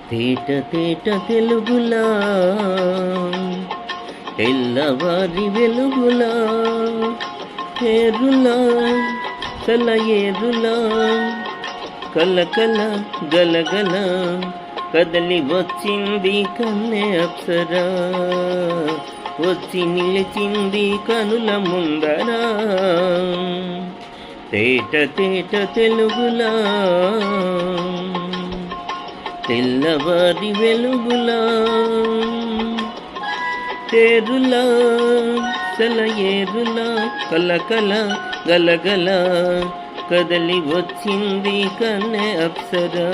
తేట తేట తెలుగులా తెల్లవారి వెలుగులా ఏరులా కల ఏరులా కలకల గలగల కదలి వచ్చింది కన్నె అప్సరా, వచ్చి నిలిచింది కనుల ముందరా. తేట తేట తెలుగులా తెల్లవారి వెలుగులా తేరులా సల ఏరులా కలకల గలగల కదలి వచ్చింది కన్నె అప్సరా,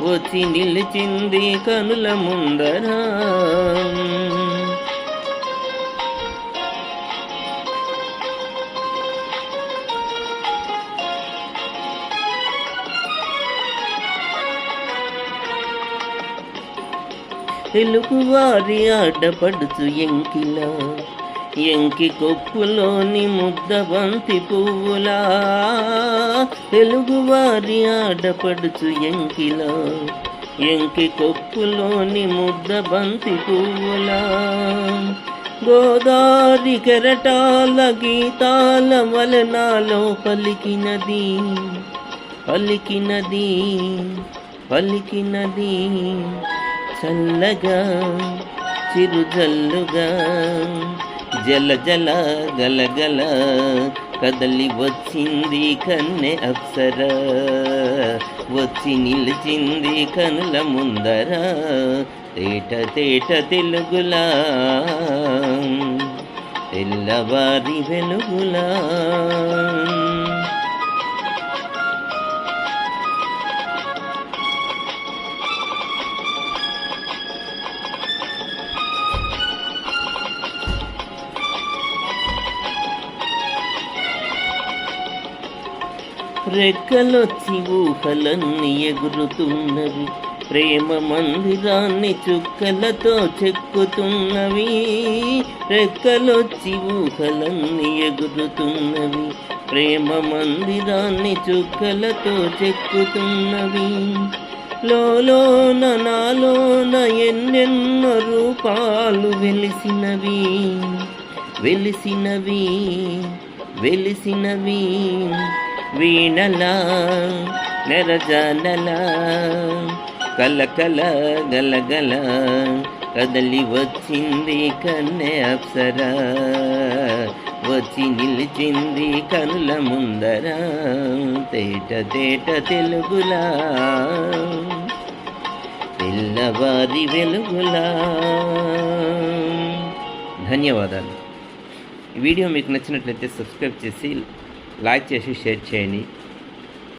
వచ్చి నిలిచింది కనుల ముందరా. తెలుగువారి ఆడపడుచు ఎంకిలా, ఎంకి కొప్పులోని ముద్ద బంతి పువ్వులా. తెలుగువారి ఆడపడుచు ఎంకిలా, ఎంకి కొప్పులోని ముద్ద బంతి పువ్వులా. గోదారి కెరటాల గీతాల వలనాలో పలికినది పలికినది పలికినది చల్లగా చిరుజల్లుగా జల జల గలగల కదలి వచ్చింది కన్నె అప్సరా, వచ్చి నిలిచింది కనుల ముందరా. తేట తేట తెలుగులా తెల్లవారి వెలుగులా. రెక్కలొచ్చి ఊహలన్నీ ఎగురుతున్నవి, ప్రేమ మందిరాన్ని చుక్కలతో చెక్కుతున్నవి. రెక్కలొచ్చి ఊహలన్నీ ఎగురుతున్నవి, ప్రేమ మందిరాన్ని చుక్కలతో చెక్కుతున్నవి. లోలోన నాలోన ఎన్నెన్నో రూపాలు వెలిసినవి వెలిసినవి వెలిసినవి. వీణలా నెరజానలా కలకల గలగల కదలి వచ్చింది కన్నె అప్సరా, వచ్చి నిలిచింది కనుల ముందరా. తేట తేట తెలుగులా తెల్లవారి వెలుగులా. ధన్యవాదాలు. ఈ వీడియో మీకు నచ్చినట్లయితే సబ్స్క్రైబ్ చేసి లైక్ చేసి షేర్ చేయండి.